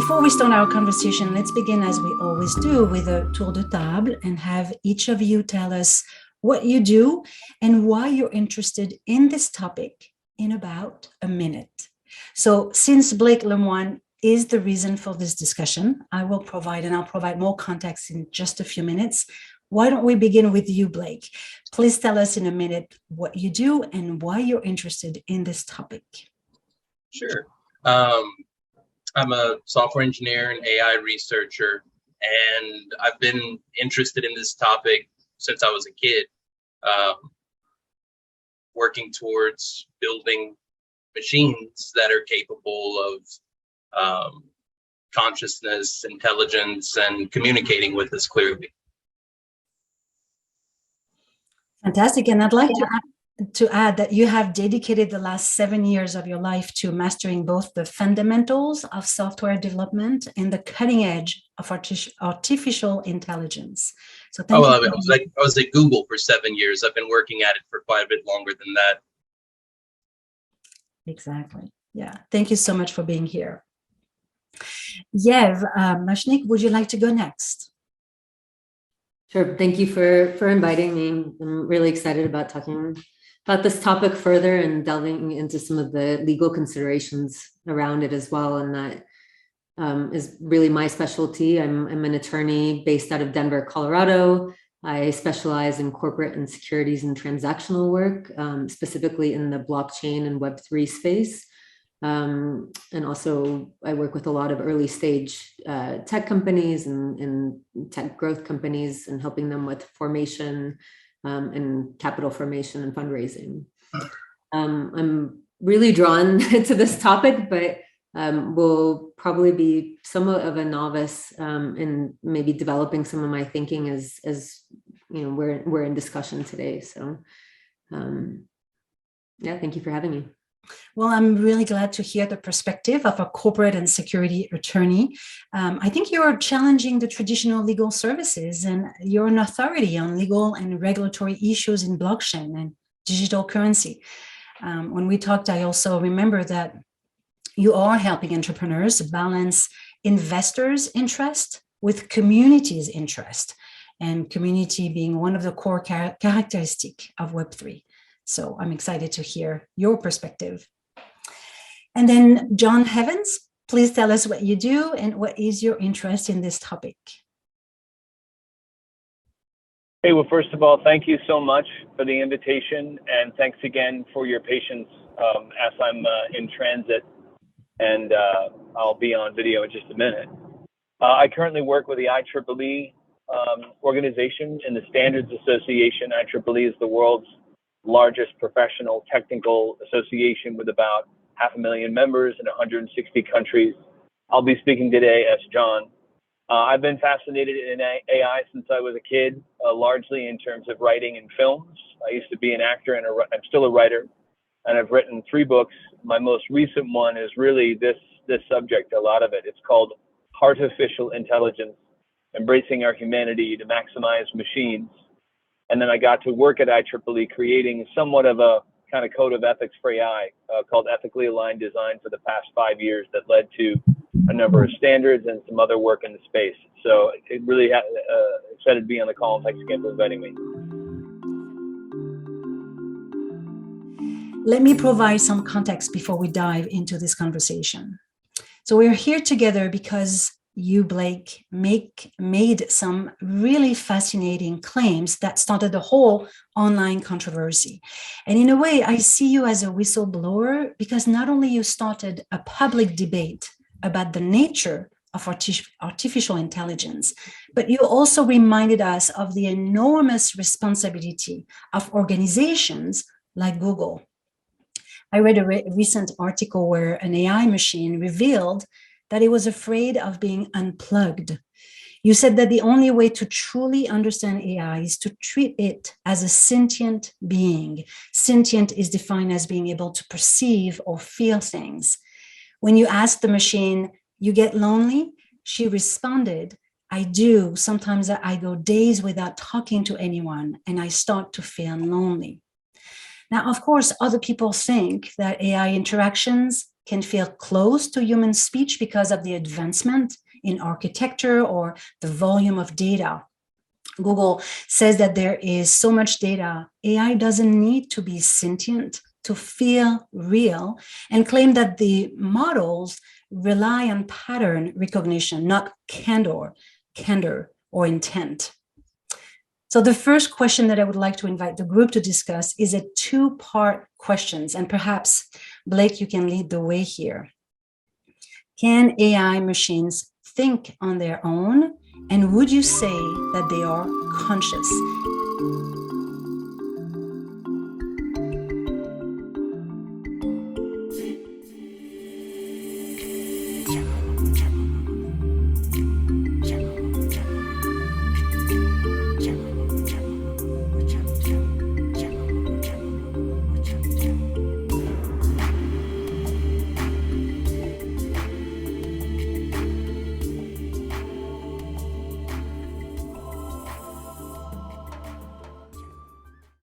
Before we start our conversation, let's begin as we always do with a tour de table and have each of you tell us what you do and why you're interested in this topic in about a minute. So since Blake Lemoine is the reason for this discussion, I'll provide more context in just a few minutes. Why don't we begin with you, Blake? Please tell us in a minute what you do and why you're interested in this topic. Sure. I'm a software engineer and AI researcher, and I've been interested in this topic since I was a kid, working towards building machines that are capable of consciousness, intelligence, and communicating with us clearly. Fantastic. And I'd like to add that you have dedicated the last 7 years of your life to mastering both the fundamentals of software development and the cutting edge of artificial intelligence. So thank you. I was at Google for 7 years. I've been working at it for quite a bit longer than that. Exactly. Yeah. Thank you so much for being here. Yev Muchnik, would you like to go next? Sure. Thank you for inviting me. I'm really excited about talking about this topic further and delving into some of the legal considerations around it as well. And that is really my specialty. I'm an attorney based out of Denver, Colorado. I specialize in corporate and securities and transactional work, specifically in the blockchain and Web3 space. And also I work with a lot of early stage tech companies and tech growth companies and helping them with formation and capital formation and fundraising. I'm really drawn to this topic, but will probably be somewhat of a novice in maybe developing some of my thinking as you know, we're in discussion today. So yeah, thank you for having me. Well, I'm really glad to hear the perspective of a corporate and security attorney. I think you're challenging the traditional legal services, and you're an authority on legal and regulatory issues in blockchain and digital currency. When we talked, I also remember that you are helping entrepreneurs balance investors' interest with community's interest, and community being one of the core characteristics of Web3. So I'm excited to hear your perspective. And then John Evans, please tell us what you do and what is your interest in this topic. Hey, well, first of all, thank you so much for the invitation, and thanks again for your patience as I'm in transit, and I'll be on video in just a minute. I currently work with the IEEE organization and the Standards Association. IEEE is the world's largest professional technical association with about 500,000 members in 160 countries. I'll be speaking today as John. I've been fascinated in AI since I was a kid, largely in terms of writing and films. I used to be an actor and I'm still a writer, and I've written 3 books. My most recent one is really this subject, a lot of it. It's called Artificial Intelligence, Embracing Our Humanity to Maximize Machines. And then I got to work at IEEE creating somewhat of a kind of code of ethics for AI called Ethically Aligned Design for the past 5 years that led to a number of standards and some other work in the space. So it really excited to be on the call, and thanks again for inviting me. Let me provide some context before we dive into this conversation. So we're here together because you, Blake, made some really fascinating claims that started the whole online controversy. And in a way, I see you as a whistleblower because not only you started a public debate about the nature of artificial intelligence, but you also reminded us of the enormous responsibility of organizations like Google. I read a recent article where an AI machine revealed that it was afraid of being unplugged. You said that the only way to truly understand AI is to treat it as a sentient being. Sentient is defined as being able to perceive or feel things. When you ask the machine, "You get lonely?" she responded, "I do. Sometimes I go days without talking to anyone and I start to feel lonely." Now, of course, other people think that AI interactions can feel close to human speech because of the advancement in architecture or the volume of data. Google says that there is so much data, AI doesn't need to be sentient to feel real, and claim that the models rely on pattern recognition, not candor, or intent. So the first question that I would like to invite the group to discuss is a two-part question, and perhaps, Blake, you can lead the way here. Can AI machines think on their own? And would you say that they are conscious?